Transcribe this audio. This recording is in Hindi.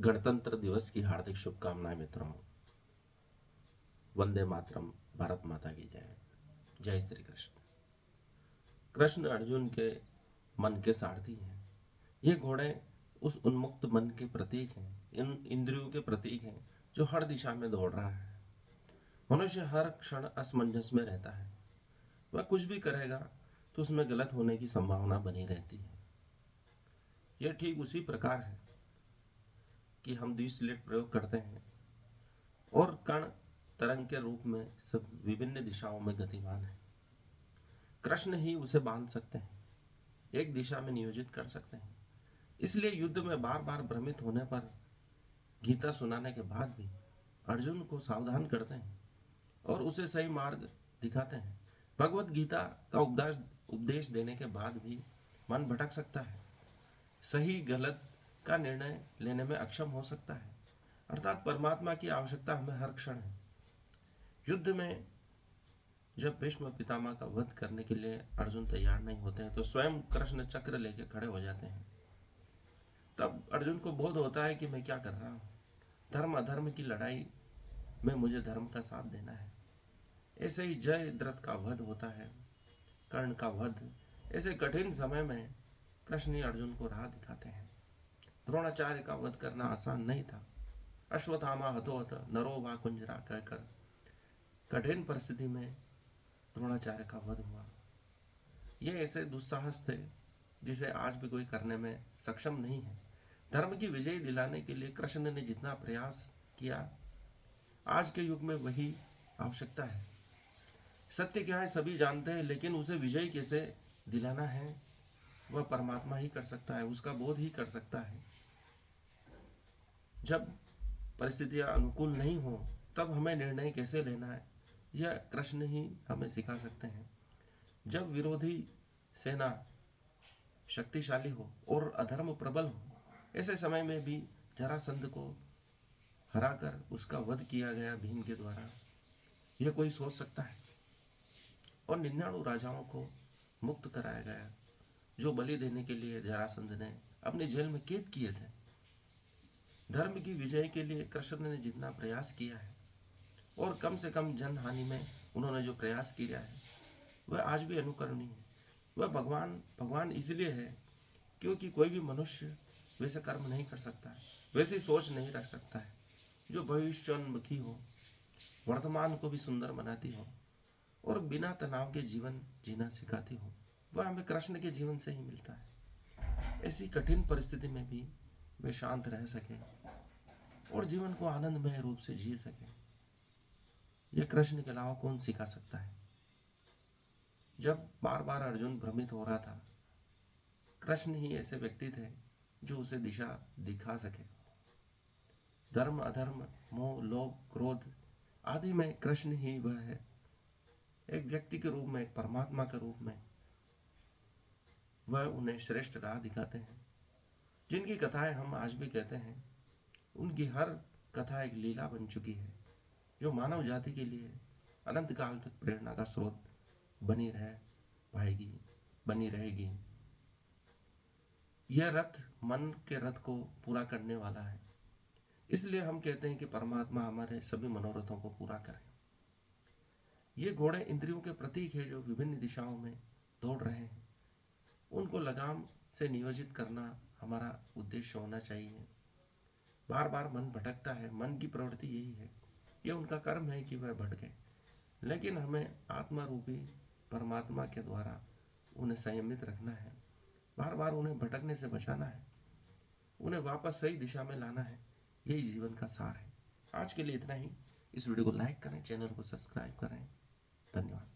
गणतंत्र दिवस की हार्दिक शुभकामनाएं मित्रों। वंदे मातरम। भारत माता की जय। जय श्री कृष्ण। कृष्ण अर्जुन के मन के सारथी हैं। ये घोड़े उस उन्मुक्त मन के प्रतीक हैं, इन इंद्रियों के प्रतीक हैं जो हर दिशा में दौड़ रहा है। मनुष्य हर क्षण असमंजस में रहता है। वह कुछ भी करेगा तो उसमें गलत होने की संभावना बनी रहती है। यह ठीक उसी प्रकार है कि हम द्विस्लेट प्रयोग करते हैं और कण तरंग के रूप में सब विभिन्न दिशाओं में गतिमान है। कृष्ण ही उसे बांध सकते हैं, एक दिशा में नियोजित कर सकते हैं। इसलिए युद्ध में बार बार भ्रमित होने पर गीता सुनाने के बाद भी अर्जुन को सावधान करते हैं और उसे सही मार्ग दिखाते हैं। भगवत गीता का उपदेश देने के बाद भी मन भटक सकता है, सही गलत का निर्णय लेने में अक्षम हो सकता है। अर्थात परमात्मा की आवश्यकता हमें हर क्षण है। युद्ध में जब भीष्म पितामह का वध करने के लिए अर्जुन तैयार नहीं होते हैं तो स्वयं कृष्ण चक्र लेके खड़े हो जाते हैं। तब अर्जुन को बोध होता है कि मैं क्या कर रहा हूँ। धर्म अधर्म की लड़ाई में मुझे धर्म का साथ देना है। ऐसे ही जयद्रथ का वध होता है, कर्ण का वध। ऐसे कठिन समय में कृष्ण ही अर्जुन को राह दिखाते हैं। द्रोणाचार्य का वध करना आसान नहीं था। अश्वत्थामा हतोहत नरो वा कुंजरा कहकर कठिन परिस्थिति में द्रोणाचार्य का वध हुआ। ये ऐसे दुस्साहस थे जिसे आज भी कोई करने में सक्षम नहीं है। धर्म की विजय दिलाने के लिए कृष्ण ने जितना प्रयास किया, आज के युग में वही आवश्यकता है। सत्य क्या है सभी जानते हैं, लेकिन उसे विजय कैसे दिलाना है वह परमात्मा ही कर सकता है, उसका बोध ही कर सकता है। जब परिस्थितियां अनुकूल नहीं हो तब हमें निर्णय कैसे लेना है यह कृष्ण ही हमें सिखा सकते हैं। जब विरोधी सेना शक्तिशाली हो और अधर्म प्रबल हो, ऐसे समय में भी जरासंध को हराकर उसका वध किया गया भीम के द्वारा, यह कोई सोच सकता है। और 99 राजाओं को मुक्त कराया गया जो बलि देने के लिए जरासंध ने अपनी जेल में कैद किए थे। धर्म की विजय के लिए कृष्ण ने जितना प्रयास किया है और कम से कम जन हानि में उन्होंने जो प्रयास किया है वह आज भी अनुकरणीय है। वह भगवान इसलिए है क्योंकि कोई भी मनुष्य वैसे कर्म नहीं कर सकता है, वैसी सोच नहीं रख सकता है जो भविष्योन्मुखी हो, वर्तमान को भी सुंदर बनाती हो और बिना तनाव के जीवन जीना सिखाती हो। वह हमें कृष्ण के जीवन से ही मिलता है। ऐसी कठिन परिस्थिति में भी वे शांत रह सके और जीवन को आनंदमय रूप से जी सके। यह कृष्ण के अलावा कौन सिखा सकता है। जब बार बार अर्जुन भ्रमित हो रहा था, कृष्ण ही ऐसे व्यक्ति थे जो उसे दिशा दिखा सके। धर्म अधर्म मोह लोभ क्रोध आदि में कृष्ण ही वह है, एक व्यक्ति के रूप में, एक परमात्मा के रूप में वह उन्हें श्रेष्ठ राह दिखाते हैं। जिनकी कथाएं हम आज भी कहते हैं, उनकी हर कथा एक लीला बन चुकी है जो मानव जाति के लिए अनंत काल तक प्रेरणा का स्रोत बनी रह पाएगी, बनी रहेगी। यह रथ मन के रथ को पूरा करने वाला है, इसलिए हम कहते हैं कि परमात्मा हमारे सभी मनोरथों को पूरा करे। ये घोड़े इंद्रियों के प्रतीक है जो विभिन्न दिशाओं में दौड़ रहे हैं। उनको लगाम से नियोजित करना हमारा उद्देश्य होना चाहिए। बार बार मन भटकता है, मन की प्रवृत्ति यही है, यह उनका कर्म है कि वह भटके, लेकिन हमें आत्मा रूपी परमात्मा के द्वारा उन्हें संयमित रखना है। बार बार उन्हें भटकने से बचाना है, उन्हें वापस सही दिशा में लाना है। यही जीवन का सार है। आज के लिए इतना ही। इस वीडियो को लाइक करें, चैनल को सब्सक्राइब करें। धन्यवाद।